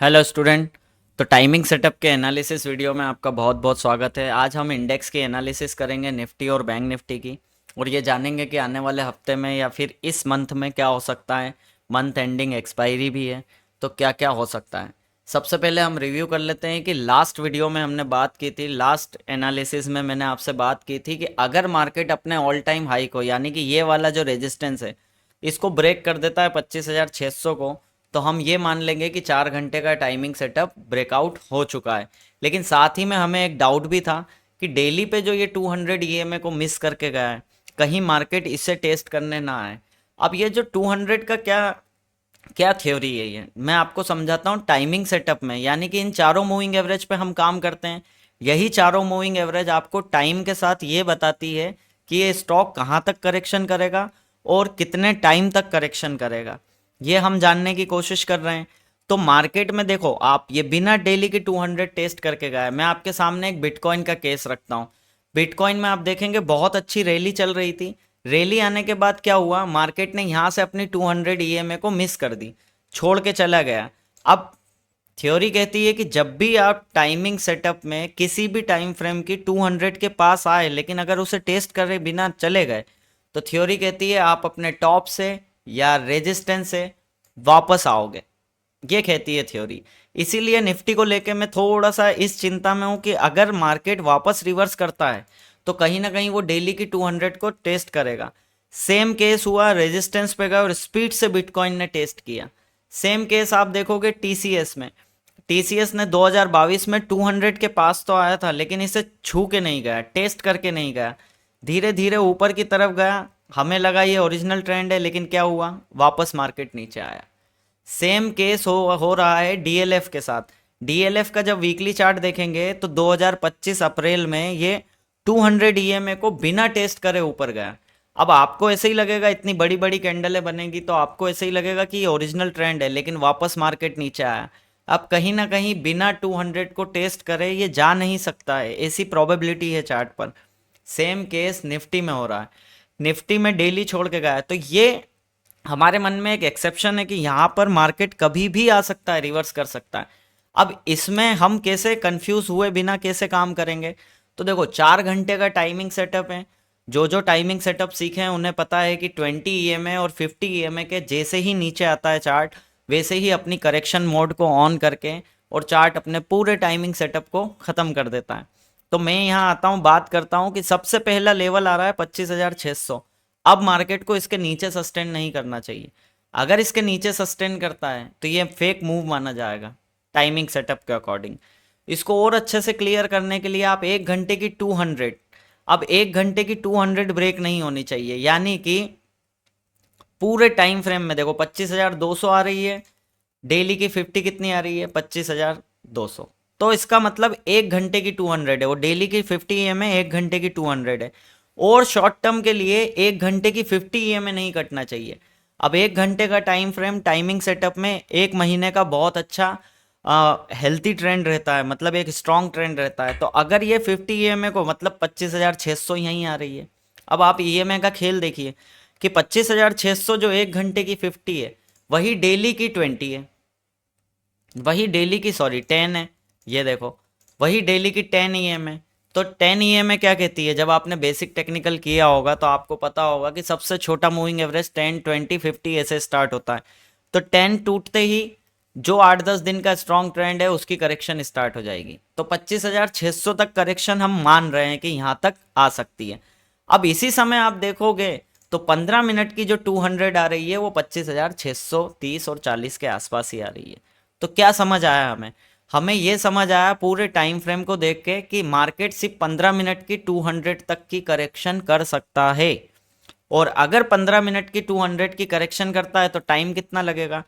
Hello student. तो timing setup के analysis video में आपका बहुत बहुत स्वागत है। आज हम इंडेक्स की एनालिसिस करेंगे निफ्टी और बैंक निफ्टी की, और ये जानेंगे कि आने वाले हफ्ते में या फिर इस मंथ में क्या हो सकता है। मंथ एंडिंग एक्सपायरी भी है, तो क्या क्या हो सकता है। सबसे पहले हम रिव्यू कर लेते हैं कि लास्ट वीडियो में हमने बात की थी, लास्ट एनालिसिस में मैंने आपसे बात की थी कि अगर मार्केट अपने ऑल टाइम हाई को, यानी कि ये वाला जो रेजिस्टेंस है, इसको ब्रेक कर देता है 25,600 को, तो हम ये मान लेंगे कि 4 घंटे का टाइमिंग सेटअप ब्रेकआउट हो चुका है। लेकिन साथ ही में हमें एक डाउट भी था कि डेली पे जो ये 200 ईएमए को मिस करके गया है, कहीं मार्केट इससे टेस्ट करने ना आए। अब ये जो 200 का क्या क्या थ्योरी है, ये मैं आपको समझाता हूँ टाइमिंग सेटअप में। यानी कि इन चारों मूविंग एवरेज पे हम काम करते हैं। यही चारों मूविंग एवरेज आपको टाइम के साथ ये बताती है कि ये स्टॉक कहाँ तक करेक्शन करेगा और कितने टाइम तक करेक्शन करेगा। ये हम जानने की कोशिश कर रहे हैं। तो मार्केट में देखो, आप ये बिना डेली की 200 टेस्ट करके गए। मैं आपके सामने एक बिटकॉइन का केस रखता हूँ। बिटकॉइन में आप देखेंगे बहुत अच्छी रैली चल रही थी। रैली आने के बाद क्या हुआ, मार्केट ने यहाँ से अपनी 200 ईएमए को मिस कर दी, छोड़ के चला गया। अब थ्योरी कहती है कि जब भी आप टाइमिंग सेटअप में किसी भी टाइम फ्रेम की 200 के पास आए, लेकिन अगर उसे टेस्ट करे बिना चले गए, तो थ्योरी कहती है आप अपने टॉप से या रेजिस्टेंस से वापस आओगे। ये कहती है थ्योरी। इसीलिए निफ्टी को लेके मैं थोड़ा सा इस चिंता में हूं कि अगर मार्केट वापस रिवर्स करता है तो कहीं ना कहीं वो डेली की 200 को टेस्ट करेगा। सेम केस हुआ, रेजिस्टेंस पे गया और स्पीड से बिटकॉइन ने टेस्ट किया। सेम केस आप देखोगे टीसीएस में। टीसीएस ने 2022 में 200 के पास तो आया था, लेकिन इसे छू के नहीं गया, टेस्ट करके नहीं गया। धीरे धीरे ऊपर की तरफ गया, हमें लगा ये ओरिजिनल ट्रेंड है, लेकिन क्या हुआ, वापस मार्केट नीचे आया। सेम केस हो रहा है डीएलएफ के साथ। डीएलएफ का जब वीकली चार्ट देखेंगे तो 2025 अप्रैल में ये 200 ईएमए को बिना टेस्ट करे ऊपर गया। अब आपको ऐसे ही लगेगा, इतनी बड़ी बड़ी कैंडलें बनेगी तो आपको ऐसे ही लगेगा कि ये ओरिजिनल ट्रेंड है, लेकिन वापस मार्केट नीचे आया। अब कहीं ना कहीं बिना 200 को टेस्ट करे ये जा नहीं सकता है, ऐसी प्रोबेबिलिटी है चार्ट पर। सेम केस निफ्टी में हो रहा है। निफ्टी में डेली छोड़ के गया है, तो ये हमारे मन में एक एक्सेप्शन है कि यहाँ पर मार्केट कभी भी आ सकता है, रिवर्स कर सकता है। अब इसमें हम कैसे कंफ्यूज हुए बिना कैसे काम करेंगे। तो देखो, 4 घंटे का टाइमिंग सेटअप है। जो जो टाइमिंग सेटअप सीखे हैं उन्हें पता है कि 20 ईएमए और 50 ईएमए के जैसे ही नीचे आता है चार्ट, वैसे ही अपनी करेक्शन मोड को ऑन करके और चार्ट अपने पूरे टाइमिंग सेटअप को ख़त्म कर देता है। तो मैं यहाँ आता हूँ, बात करता हूँ कि सबसे पहला लेवल आ रहा है 25,600। अब मार्केट को इसके नीचे सस्टेन नहीं करना चाहिए। अगर इसके नीचे सस्टेन करता है तो ये फेक मूव माना जाएगा टाइमिंग सेटअप के अकॉर्डिंग। इसको और अच्छे से क्लियर करने के लिए आप 1 घंटे की 200, अब 1 घंटे की 200 ब्रेक नहीं होनी चाहिए। यानी कि पूरे टाइम फ्रेम में देखो 25,200 आ रही है, डेली की 50 कितनी आ रही है, 25,200। तो इसका मतलब 1 घंटे की 200 है, वो डेली की 50 ईएमए 1 घंटे की 200 है। और शॉर्ट टर्म के लिए 1 घंटे की 50 ईएमए नहीं कटना चाहिए। अब 1 घंटे का टाइम फ्रेम टाइमिंग सेटअप में 1 महीने का बहुत अच्छा हेल्थी ट्रेंड रहता है, मतलब एक स्ट्रॉन्ग ट्रेंड रहता है। तो अगर ये 50 ईएमए को, मतलब 25,600 यहीं आ रही है। अब आप ईएमए का खेल देखिए कि 25,600 जो 1 घंटे की 50 है, वही डेली की 20 है, वही डेली की 10 है। ये देखो, वही डेली की 10 ईएम है। तो 10 ईएम क्या कहती है, जब आपने बेसिक टेक्निकल किया होगा तो आपको पता होगा कि सबसे छोटा मूविंग एवरेज 10, 20, 50 ऐसे स्टार्ट होता है। तो 10 टूटते ही जो 8-10 दिन का स्ट्रॉन्ग ट्रेंड है उसकी करेक्शन स्टार्ट हो जाएगी। तो 25,600 तक करेक्शन हम मान रहे हैं कि यहाँ तक आ सकती है। अब इसी समय आप देखोगे तो 15 मिनट की जो 200 आ रही है वो 25,630 और 40 के आसपास ही आ रही है। तो क्या समझ आया हमें, हमें ये समझ आया पूरे टाइम फ्रेम को देख के कि मार्केट सिर्फ 15 मिनट की 200 तक की करेक्शन कर सकता है। और अगर 15 मिनट की 200 की करेक्शन करता है तो टाइम कितना लगेगा।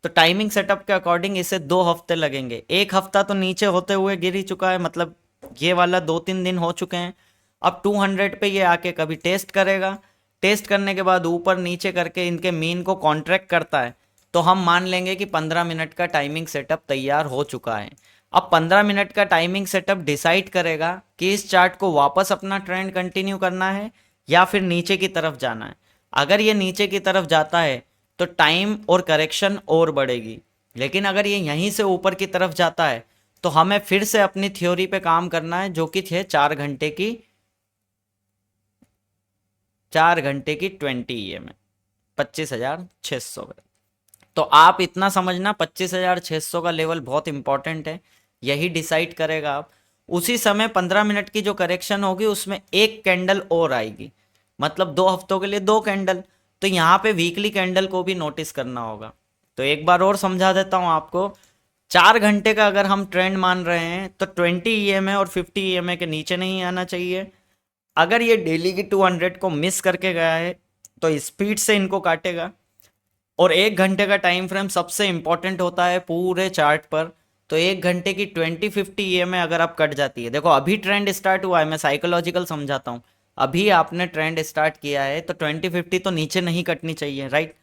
तो टाइमिंग सेटअप के अकॉर्डिंग इसे 2 हफ्ते लगेंगे। एक हफ्ता तो नीचे होते हुए गिर ही चुका है, मतलब ये वाला 2-3 दिन हो चुके हैं। अब 200 पे ये आके कभी टेस्ट करेगा, टेस्ट करने के बाद ऊपर नीचे करके इनके मीन को कॉन्ट्रैक्ट करता है, तो हम मान लेंगे कि 15 मिनट का टाइमिंग सेटअप तैयार हो चुका है। अब 15 मिनट का टाइमिंग सेटअप डिसाइड करेगा कि इस चार्ट को वापस अपना ट्रेंड कंटिन्यू करना है या फिर नीचे की तरफ जाना है। अगर ये नीचे की तरफ जाता है तो टाइम और करेक्शन और बढ़ेगी। लेकिन अगर ये यहीं से ऊपर की तरफ जाता है तो हमें फिर से अपनी थ्योरी पे काम करना है, जो कि थे 4 घंटे की 20 EMA 25,600। तो आप इतना समझना, 25,600 का लेवल बहुत इंपॉर्टेंट है, यही डिसाइड करेगा आप। उसी समय 15 मिनट की जो करेक्शन होगी उसमें एक कैंडल और आएगी, मतलब 2 हफ्तों के लिए 2 कैंडल। तो यहाँ पे वीकली कैंडल को भी नोटिस करना होगा। तो एक बार और समझा देता हूँ आपको। 4 घंटे का अगर हम ट्रेंड मान रहे हैं तो 20 EMA और 50 EMA के नीचे नहीं आना चाहिए। अगर ये डेली की 200 को मिस करके गया है तो स्पीड से इनको काटेगा। और 1 घंटे का टाइम फ्रेम सबसे इंपॉर्टेंट होता है पूरे चार्ट पर। तो 1 घंटे की 20-50 EMA अगर आप कट जाती है, देखो अभी ट्रेंड स्टार्ट हुआ है, मैं साइकोलॉजिकल समझाता हूँ। अभी आपने ट्रेंड स्टार्ट किया है तो 20-50 तो नीचे नहीं कटनी चाहिए, राइट।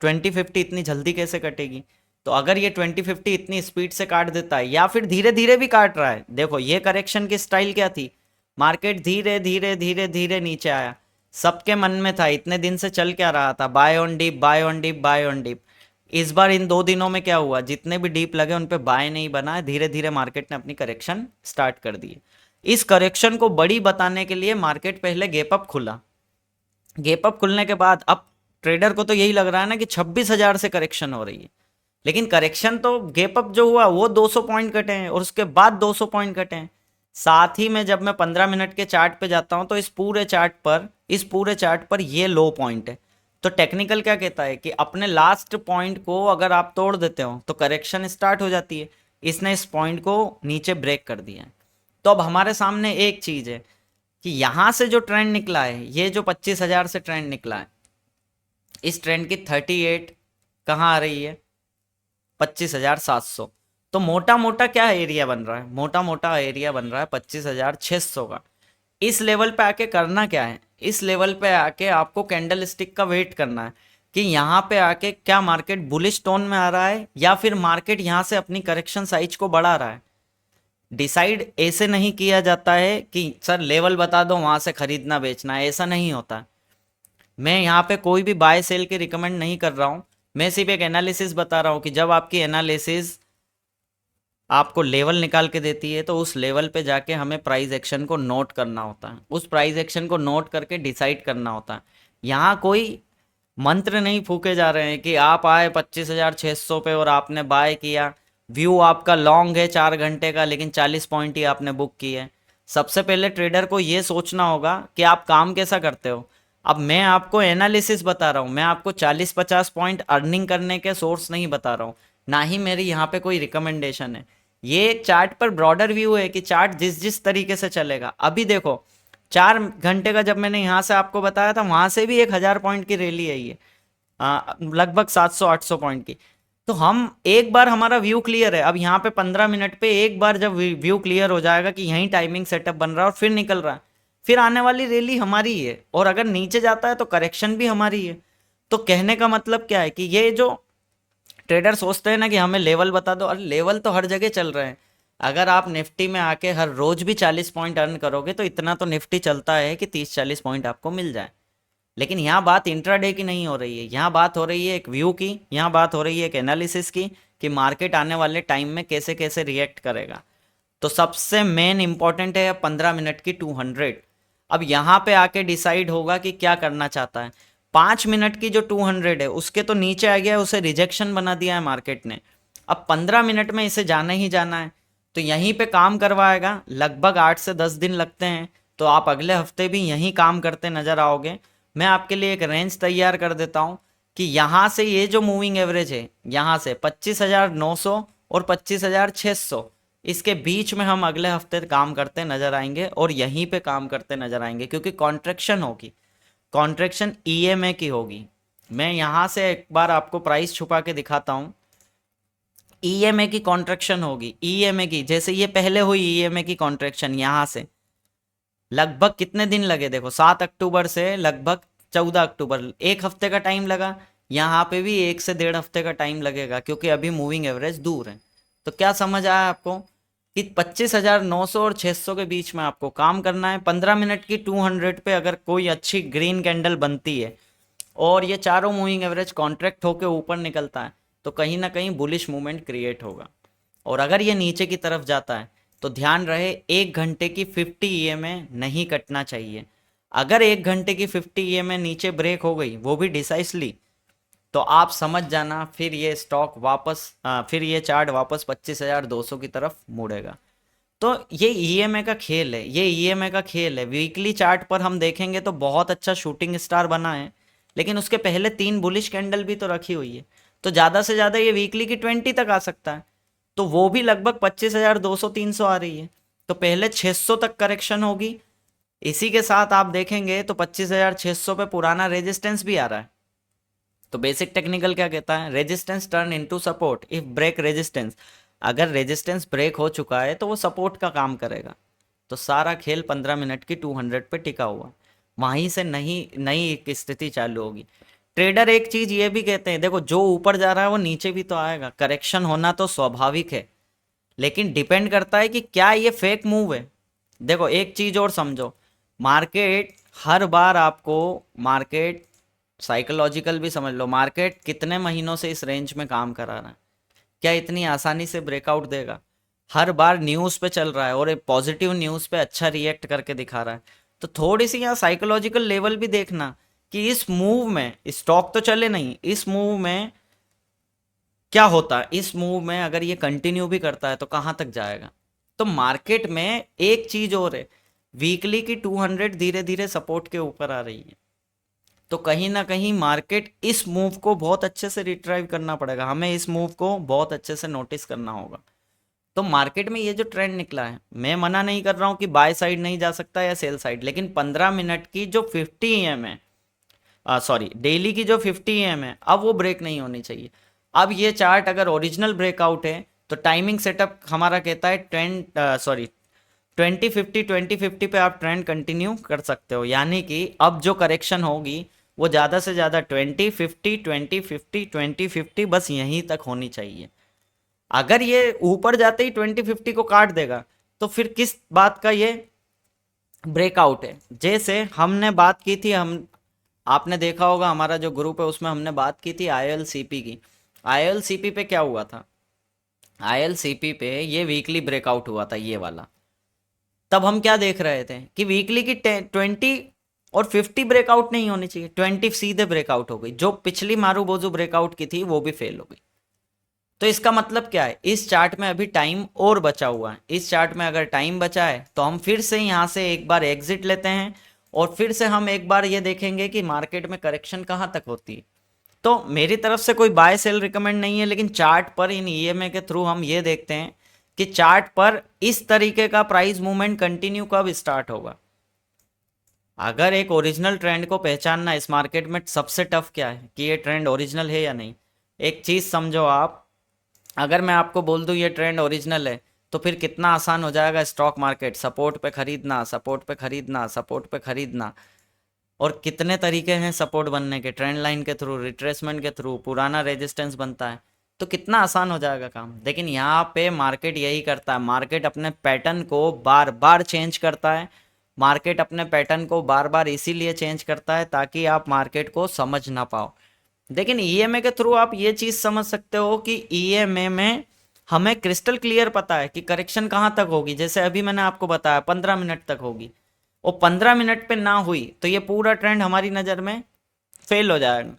20-50 इतनी जल्दी कैसे कटेगी? तो अगर ये 20-50 इतनी स्पीड से काट देता है या फिर धीरे धीरे भी काट रहा है, देखो ये करेक्शन की स्टाइल क्या थी, मार्केट धीरे धीरे धीरे धीरे नीचे आया। सबके मन में था, इतने दिन से चल क्या रहा था, buy on dip buy on dip buy on dip. इस बार इन 2 दिनों में क्या हुआ, जितने भी डीप लगे उन पे बाय नहीं बना है, धीरे धीरे मार्केट ने अपनी करेक्शन स्टार्ट कर दी है। इस करेक्शन को बड़ी बताने के लिए मार्केट पहले गैप अप खुला। गैप अप खुलने के बाद अब ट्रेडर को तो यही लग रहा है ना कि 26,000 से करेक्शन हो रही है। लेकिन करेक्शन तो गैप अप जो हुआ वो 200 पॉइंट कटे हैं और उसके बाद 200 पॉइंट कटे हैं। साथ ही में जब मैं 15 मिनट के चार्ट पे जाता हूं तो इस पूरे चार्ट पर ये लो पॉइंट है। तो टेक्निकल क्या कहता है कि अपने लास्ट पॉइंट को अगर आप तोड़ देते हो तो करेक्शन स्टार्ट हो जाती है। इसने इस पॉइंट को नीचे ब्रेक कर दिया है। तो अब हमारे सामने एक चीज है कि यहां से जो ट्रेंड निकला है, ये जो 25,000 से ट्रेंड निकला है, इस ट्रेंड की 38 कहाँ आ रही है, 25,700। तो मोटा मोटा क्या एरिया बन रहा है, मोटा मोटा एरिया बन रहा है 25,600 का। इस लेवल पे आके करना क्या है, इस लेवल पे आके आपको कैंडल स्टिक का वेट करना है कि यहाँ पे आके क्या मार्केट बुलिश टोन में आ रहा है या फिर मार्केट यहाँ से अपनी करेक्शन साइज को बढ़ा रहा है। डिसाइड ऐसे नहीं किया जाता है कि सर लेवल बता दो वहां से खरीदना बेचना है, ऐसा नहीं होता। मैं यहाँ पे कोई भी बाय सेल की रिकमेंड नहीं कर रहा हूँ, मैं सिर्फ एक एनालिसिस बता रहा हूँ कि जब आपकी एनालिसिस आपको लेवल निकाल के देती है तो उस लेवल पे जाके हमें प्राइस एक्शन को नोट करना होता है, उस प्राइस एक्शन को नोट करके डिसाइड करना होता है। यहाँ कोई मंत्र नहीं फूके जा रहे हैं कि आप आए 25,600 पे और आपने बाय किया, व्यू आपका लॉन्ग है 4 घंटे का लेकिन 40 पॉइंट ही आपने बुक किए हैं। सबसे पहले ट्रेडर को ये सोचना होगा कि आप काम कैसा करते हो। अब मैं आपको एनालिसिस बता रहा हूँ, मैं आपको 40-50 पॉइंट अर्निंग करने के सोर्स नहीं बता रहा हूँ, ना ही मेरी यहाँ पे कोई रिकमेंडेशन है। ये एक चार्ट पर ब्रॉडर व्यू है कि चार्ट जिस जिस तरीके से चलेगा। अभी देखो 4 घंटे का जब मैंने यहाँ से आपको बताया था वहां से भी 1,000 पॉइंट की रैली आई है, लगभग 700-800 पॉइंट की। तो हम एक बार हमारा व्यू क्लियर है, अब यहाँ पे 15 मिनट पे एक बार जब व्यू क्लियर हो जाएगा कि यहीं टाइमिंग सेटअप बन रहा है और फिर निकल रहा है, फिर आने वाली रैली हमारी ही है। और अगर नीचे जाता है तो करेक्शन भी हमारी है। तो कहने का मतलब क्या है कि ये जो ट्रेडर सोचते हैं ना कि हमें लेवल बता दो, अरे लेवल तो हर जगह चल रहे हैं। अगर आप निफ्टी में आके हर रोज भी 40 पॉइंट अर्न करोगे तो इतना तो निफ्टी चलता है कि 30-40 पॉइंट आपको मिल जाए। लेकिन यहाँ बात इंट्राडे की नहीं हो रही है, यहाँ बात हो रही है एक व्यू की, यहाँ बात हो रही है एक एनालिसिस की कि मार्केट आने वाले टाइम में कैसे कैसे रिएक्ट करेगा। तो सबसे मेन इंपॉर्टेंट है 15 मिनट की 200। अब यहाँ पे आके डिसाइड होगा कि क्या करना चाहता है। 5 मिनट की जो 200 है उसके तो नीचे आ गया है, उसे रिजेक्शन बना दिया है मार्केट ने। अब 15 मिनट में इसे जाना ही जाना है, तो यहीं पे काम करवाएगा। लगभग 8 से 10 दिन लगते हैं, तो आप अगले हफ्ते भी यहीं काम करते नजर आओगे। मैं आपके लिए एक रेंज तैयार कर देता हूँ कि यहाँ से ये जो मूविंग एवरेज है, यहाँ से 25,900 और 25,600, इसके बीच में हम अगले हफ्ते काम करते नजर आएंगे और यहीं पे काम करते नजर आएंगे, क्योंकि कॉन्ट्रैक्शन होगी, कॉन्ट्रैक्शन ईएमए की होगी। मैं यहाँ से एक बार आपको प्राइस छुपा के दिखाता हूँ। ईएमए की कॉन्ट्रैक्शन होगी, ईएमए की, जैसे ये पहले हुई ईएमए की कॉन्ट्रैक्शन यहाँ से लगभग कितने दिन लगे, देखो 7 अक्टूबर से लगभग 14 अक्टूबर, एक हफ्ते का टाइम लगा। यहाँ पे भी 1 से 1.5 हफ्ते का टाइम लगेगा क्योंकि अभी मूविंग एवरेज दूर है। तो क्या समझ आया आपको कि 25,900 और 600 के बीच में आपको काम करना है। 15 मिनट की 200 पे अगर कोई अच्छी ग्रीन कैंडल बनती है और ये चारों मूविंग एवरेज कॉन्ट्रैक्ट होकर ऊपर निकलता है, तो कहीं ना कहीं बुलिश मूवमेंट क्रिएट होगा। और अगर ये नीचे की तरफ जाता है तो ध्यान रहे 1 घंटे की 50 ईएमए नहीं कटना चाहिए। अगर 1 घंटे की 50 ईएमए नीचे ब्रेक हो गई, वो भी डिसाइसली, तो आप समझ जाना फिर ये स्टॉक वापस फिर ये चार्ट वापस 25,200 की तरफ मुड़ेगा। तो ये ईएमए का खेल है, ये ईएमए का खेल है। वीकली चार्ट पर हम देखेंगे तो बहुत अच्छा शूटिंग स्टार बना है, लेकिन उसके पहले 3 बुलिश कैंडल भी तो रखी हुई है। तो ज़्यादा से ज़्यादा ये वीकली की 20 तक आ सकता है, तो वो भी लगभग 25,200 300 आ रही है। तो पहले 600 तक करेक्शन होगी, इसी के साथ आप देखेंगे तो 25,600 पे पुराना रेजिस्टेंस भी आ रहा है। तो बेसिक टेक्निकल क्या कहता है, resistance turn into support if break resistance. अगर रेजिस्टेंस ब्रेक हो चुका है तो वो सपोर्ट का काम करेगा। तो सारा खेल 15 मिनट की 200 पे टिका हुआ, वहीं से नई नई एक स्थिति चालू होगी। ट्रेडर एक चीज ये भी कहते हैं, देखो जो ऊपर जा रहा है वो नीचे भी तो आएगा, करेक्शन होना तो स्वाभाविक है, लेकिन डिपेंड करता है कि क्या ये फेक मूव है। देखो एक चीज और समझो, मार्केट हर बार आपको, मार्केट साइकोलॉजिकल भी समझ लो, मार्केट कितने महीनों से इस रेंज में काम करा रहा है, क्या इतनी आसानी से ब्रेकआउट देगा? हर बार न्यूज़ पे चल रहा है और एक पॉजिटिव न्यूज़ पे अच्छा रिएक्ट करके दिखा रहा है। तो थोड़ी सी यहाँ साइकोलॉजिकल लेवल भी देखना कि इस मूव में स्टॉक तो चले नहीं, इस मूव में क्या होता है, इस मूव में अगर ये कंटिन्यू भी करता है तो कहाँ तक जाएगा। तो मार्केट में एक चीज और है, वीकली की 200 धीरे धीरे सपोर्ट के ऊपर आ रही है, तो कहीं ना कहीं मार्केट इस मूव को बहुत अच्छे से रिट्राइव करना पड़ेगा, हमें इस मूव को बहुत अच्छे से नोटिस करना होगा। तो मार्केट में ये जो ट्रेंड निकला है, मैं मना नहीं कर रहा हूँ कि बाय साइड नहीं जा सकता या सेल साइड, लेकिन 15 मिनट की जो 50 ईएम है, सॉरी डेली की जो 50 ईएम है, अब वो ब्रेक नहीं होनी चाहिए। अब ये चार्ट अगर ओरिजिनल ब्रेकआउट है तो टाइमिंग सेटअप हमारा कहता है 2050 पे आप ट्रेंड कंटिन्यू कर सकते हो, यानी कि अब जो करेक्शन होगी वो ज़्यादा से ज़्यादा 2050 बस यहीं तक होनी चाहिए। अगर ये ऊपर जाते ही 2050 को काट देगा तो फिर किस बात का ये ब्रेकआउट है। जैसे हमने बात की थी, हम आपने देखा होगा हमारा जो ग्रुप है उसमें हमने बात की थी आईएलसीपी की। आईएलसीपी पे क्या हुआ था, आईएलसीपी पे ये वीकली ब्रेकआउट हुआ था ये वाला। तब हम क्या देख रहे थे कि वीकली की 20 और 50 ब्रेकआउट नहीं होनी चाहिए, 20 सीधे ब्रेकआउट हो गई, जो पिछली मारू बोजू ब्रेकआउट की थी वो भी फेल हो गई। तो इसका मतलब क्या है, इस चार्ट में अभी टाइम और बचा हुआ है, इस चार्ट में अगर टाइम बचा है तो हम फिर से यहाँ से एक बार एग्जिट लेते हैं और फिर से हम एक बार ये देखेंगे कि मार्केट में करेक्शन कहाँ तक होती है। तो मेरी तरफ से कोई बाय सेल रिकमेंड नहीं है, लेकिन चार्ट पर इन ईएमए के थ्रू हम ये देखते हैं कि चार्ट पर इस तरीके का प्राइस मूवमेंट कंटिन्यू कब स्टार्ट होगा। अगर एक ओरिजिनल ट्रेंड को पहचानना इस मार्केट में सबसे टफ क्या है कि ये ट्रेंड ओरिजिनल है या नहीं। एक चीज़ समझो आप, अगर मैं आपको बोल दूं ये ट्रेंड ओरिजिनल है तो फिर कितना आसान हो जाएगा स्टॉक मार्केट, सपोर्ट पे खरीदना, सपोर्ट पे खरीदना, सपोर्ट पे खरीदना। और कितने तरीके हैं सपोर्ट बनने के, ट्रेंड लाइन के थ्रू, रिट्रेसमेंट के थ्रू, पुराना रेजिस्टेंस बनता है, तो कितना आसान हो जाएगा काम। लेकिन यहाँ पे मार्केट यही करता है, मार्केट अपने पैटर्न को बार बार चेंज करता है, मार्केट अपने पैटर्न को बार बार इसीलिए चेंज करता है ताकि आप मार्केट को समझ ना पाओ। लेकिन ईएमए के थ्रू आप ये चीज़ समझ सकते हो कि ईएमए में हमें क्रिस्टल क्लियर पता है कि करेक्शन कहाँ तक होगी। जैसे अभी मैंने आपको बताया 15 मिनट तक होगी, वो 15 मिनट पे ना हुई तो ये पूरा ट्रेंड हमारी नज़र में फेल हो जाएगा।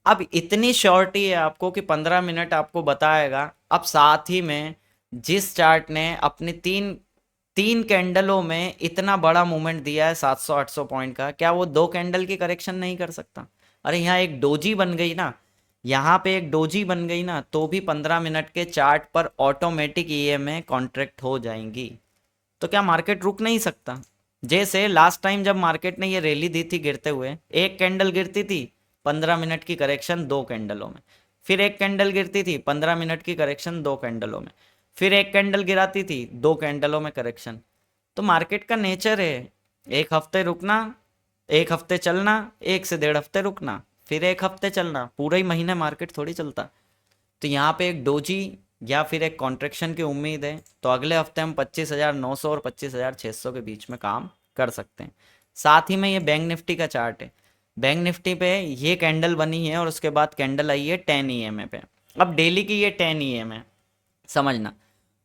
अब इतनी श्योरिटी है आपको कि 15 मिनट आपको बताएगा। अब साथ ही में जिस चार्ट ने अपनी तीन तीन कैंडलों में इतना बड़ा मूवमेंट दिया है 700-800 पॉइंट का, क्या वो 2 कैंडल की करेक्शन नहीं कर सकता? अरे यहाँ एक डोजी बन गई ना, यहाँ पे एक डोजी बन गई ना, तो भी 15 मिनट के चार्ट पर ऑटोमेटिक ईएमए कॉन्ट्रैक्ट हो जाएंगी। तो क्या मार्केट रुक नहीं सकता? जैसे लास्ट टाइम जब मार्केट ने ये रैली दी थी गिरते हुए, एक कैंडल गिरती थी 15 मिनट की करेक्शन 2 कैंडलों में, फिर एक कैंडल गिरती थी 15 मिनट की करेक्शन 2 कैंडलों में, फिर एक कैंडल गिराती थी 2 कैंडलों में करेक्शन। तो मार्केट का नेचर है, एक हफ्ते रुकना, एक हफ्ते चलना, 1 से 1.5 हफ्ते रुकना, फिर एक हफ्ते चलना, पूरा ही महीने मार्केट थोड़ी चलता। तो यहाँ पे एक डोजी या फिर एक कॉन्ट्रैक्शन की उम्मीद है, तो अगले हफ्ते हम 25,900 और 25,600 के बीच में काम कर सकते हैं। साथ ही में ये बैंक निफ्टी का चार्ट है, बैंक निफ्टी पे ये कैंडल बनी है और उसके बाद कैंडल आई है 10 ईएमए पे। अब डेली की ये 10 EM है, समझना।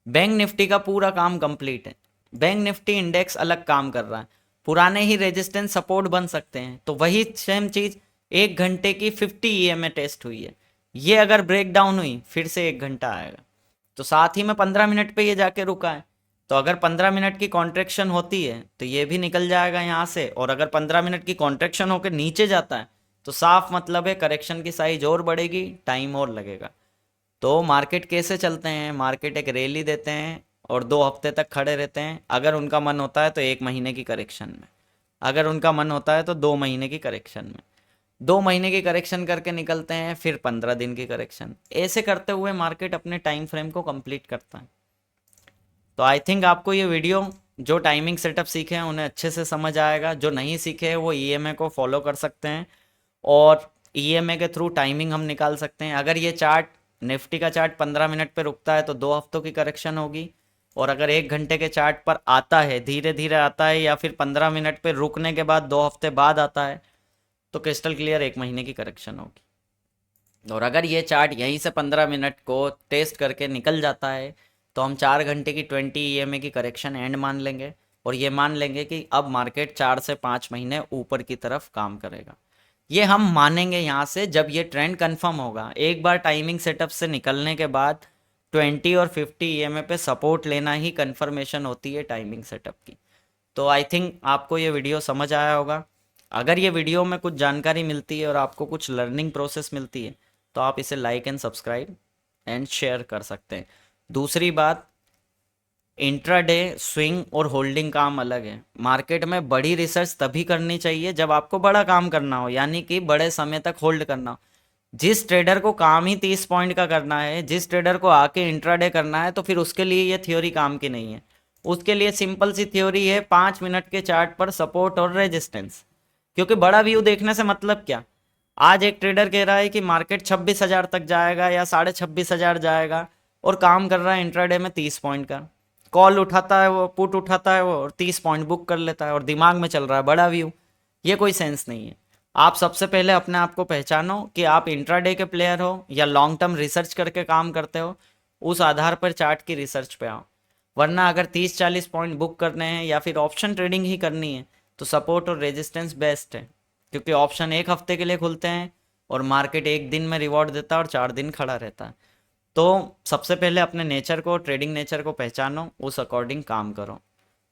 बैंक निफ्टी का पूरा काम कंप्लीट है। बैंक निफ्टी इंडेक्स अलग काम कर रहा है, पुराने ही रेजिस्टेंस सपोर्ट बन सकते हैं, तो वही सेम चीज 1 घंटे की 50 EM में टेस्ट हुई है। ये अगर ब्रेक डाउन हुई फिर से 1 घंटा आएगा, तो साथ ही में 15 मिनट पे ये जाके रुका है। तो अगर 15 मिनट की कॉन्ट्रेक्शन होती है तो ये भी निकल जाएगा यहाँ से, और अगर 15 मिनट की कॉन्ट्रेक्शन होकर नीचे जाता है तो साफ मतलब है करेक्शन की साइज और बढ़ेगी, टाइम और लगेगा। तो मार्केट कैसे चलते हैं, मार्केट एक रैली देते हैं और 2 हफ्ते तक खड़े रहते हैं। अगर उनका मन होता है तो 1 महीने की करेक्शन में, अगर उनका मन होता है तो 2 महीने की करेक्शन में, 2 महीने की करेक्शन करके निकलते हैं, फिर 15 दिन की करेक्शन। ऐसे करते हुए मार्केट अपने टाइम फ्रेम को कंप्लीट करता है। तो आई थिंक आपको ये वीडियो, जो टाइमिंग सेटअप सीखे हैं उन्हें अच्छे से समझ आएगा। जो नहीं सीखे हैं वो ईएमए को फॉलो कर सकते हैं, और ईएमए के थ्रू टाइमिंग हम निकाल सकते हैं। अगर ये चार्ट, निफ्टी का चार्ट 15 मिनट पे रुकता है तो 2 हफ्तों की करेक्शन होगी, और अगर 1 घंटे के चार्ट पर आता है, धीरे धीरे आता है, या फिर 15 मिनट पे रुकने के बाद 2 हफ्ते बाद आता है, तो क्रिस्टल क्लियर 1 महीने की करेक्शन होगी। और अगर ये चार्ट यहीं से 15 मिनट को टेस्ट करके निकल जाता है तो हम 4 घंटे की 20 EMA की करेक्शन एंड मान लेंगे, और ये मान लेंगे कि अब मार्केट 4 से 5 महीने ऊपर की तरफ काम करेगा। ये हम मानेंगे यहाँ से जब ये ट्रेंड कंफर्म होगा। एक बार टाइमिंग सेटअप से निकलने के बाद 20 और 50 EMA पे सपोर्ट लेना ही कंफर्मेशन होती है टाइमिंग सेटअप की। तो आई थिंक आपको ये वीडियो समझ आया होगा। अगर ये वीडियो में कुछ जानकारी मिलती है और आपको कुछ लर्निंग प्रोसेस मिलती है तो आप इसे like and subscribe and share कर सकते हैं। दूसरी बात, इंट्राडे स्विंग और होल्डिंग काम अलग है। मार्केट में बड़ी रिसर्च तभी करनी चाहिए जब आपको बड़ा काम करना हो, यानी कि बड़े समय तक होल्ड करना हो। जिस ट्रेडर को काम ही 30 पॉइंट का करना है, जिस ट्रेडर को आके इंट्राडे करना है, तो फिर उसके लिए ये थ्योरी काम की नहीं है। उसके लिए सिंपल सी थ्योरी है, 5 मिनट के चार्ट पर सपोर्ट और रेजिस्टेंस। क्योंकि बड़ा व्यू देखने से मतलब क्या, आज एक ट्रेडर कह रहा है कि मार्केट 26,000 तक जाएगा या 26,500 जाएगा, और काम कर रहा है इंट्राडे में 30 पॉइंट का। कॉल उठाता है वो, पुट उठाता है वो, और 30 पॉइंट बुक कर लेता है, और दिमाग में चल रहा है बड़ा व्यू। ये कोई सेंस नहीं है। आप सबसे पहले अपने आप को पहचानो कि आप इंट्राडे के प्लेयर हो या लॉन्ग टर्म रिसर्च करके काम करते हो। उस आधार पर चार्ट की रिसर्च पे आओ। वरना अगर 30-40 पॉइंट बुक करने हैं या फिर ऑप्शन ट्रेडिंग ही करनी है तो सपोर्ट और रेजिस्टेंस बेस्ट है, क्योंकि ऑप्शन 1 हफ्ते के लिए खुलते हैं और मार्केट एक दिन में रिवॉर्ड देता है और 4 दिन खड़ा रहता है। तो सबसे पहले अपने नेचर को, ट्रेडिंग नेचर को पहचानो, उस अकॉर्डिंग काम करो।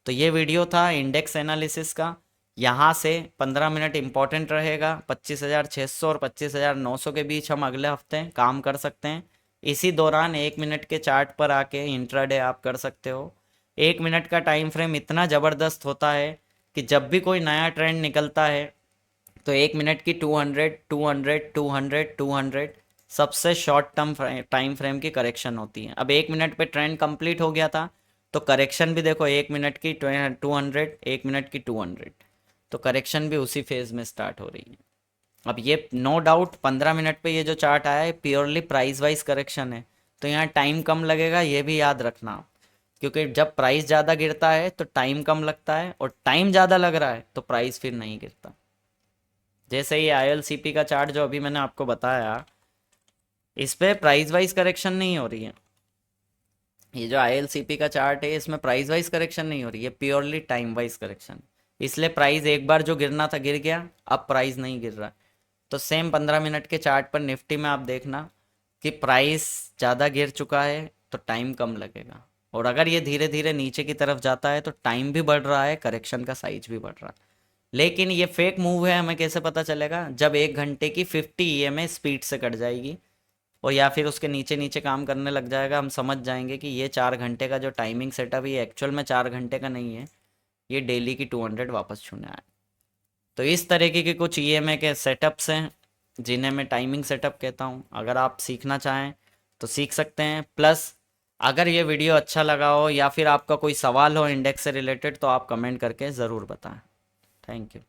तो ये वीडियो था इंडेक्स एनालिसिस का। यहाँ से 15 मिनट इंपॉर्टेंट रहेगा। 25,600 और 25,900 के बीच हम अगले हफ्ते काम कर सकते हैं। इसी दौरान 1 मिनट के चार्ट पर आके इंट्राडे आप कर सकते हो। 1 मिनट का टाइम फ्रेम इतना ज़बरदस्त होता है कि जब भी कोई नया ट्रेंड निकलता है तो 1 मिनट की 200, 200, 200, 200 सबसे शॉर्ट टर्म टाइम फ्रेम की करेक्शन होती है। अब 1 मिनट पे ट्रेंड कंप्लीट हो गया था, तो करेक्शन भी देखो 1 मिनट की 200, 1 मिनट की 200, तो करेक्शन भी उसी फेज में स्टार्ट हो रही है। अब ये नो डाउट 15 मिनट पे ये जो चार्ट आया है प्योरली प्राइस वाइज करेक्शन है, तो यहाँ टाइम कम लगेगा, ये भी याद रखना आप। क्योंकि जब प्राइस ज़्यादा गिरता है तो टाइम कम लगता है, और टाइम ज़्यादा लग रहा है तो प्राइस फिर नहीं गिरता। जैसे ये ILCP का चार्ट जो अभी मैंने आपको बताया, इस पे प्राइस वाइज करेक्शन नहीं हो रही है। ये जो ILCP का चार्ट है इसमें प्राइस वाइज करेक्शन नहीं हो रही है, प्योरली टाइम वाइज करेक्शन। इसलिए प्राइस एक बार जो गिरना था गिर गया, अब प्राइस नहीं गिर रहा। तो सेम 15 मिनट के चार्ट पर निफ्टी में आप देखना कि प्राइस ज़्यादा गिर चुका है तो टाइम कम लगेगा, और अगर ये धीरे धीरे नीचे की तरफ जाता है तो टाइम भी बढ़ रहा है, करेक्शन का साइज भी बढ़ रहा है। लेकिन ये फेक मूव है, हमें कैसे पता चलेगा? जब 1 घंटे की 50 EMA स्पीड से कट जाएगी और या फिर उसके नीचे नीचे काम करने लग जाएगा, हम समझ जाएंगे कि ये 4 घंटे का जो टाइमिंग सेटअप है ये एक्चुअल में 4 घंटे का नहीं है, ये डेली की 200 वापस छूने आया। तो इस तरीके के कुछ EMA के सेटअप्स हैं जिन्हें मैं टाइमिंग सेटअप कहता हूँ। अगर आप सीखना चाहें तो सीख सकते हैं। प्लस अगर ये वीडियो अच्छा लगा हो या फिर आपका कोई सवाल हो इंडेक्स से रिलेटेड तो आप कमेंट करके ज़रूर बताएं। Thank you.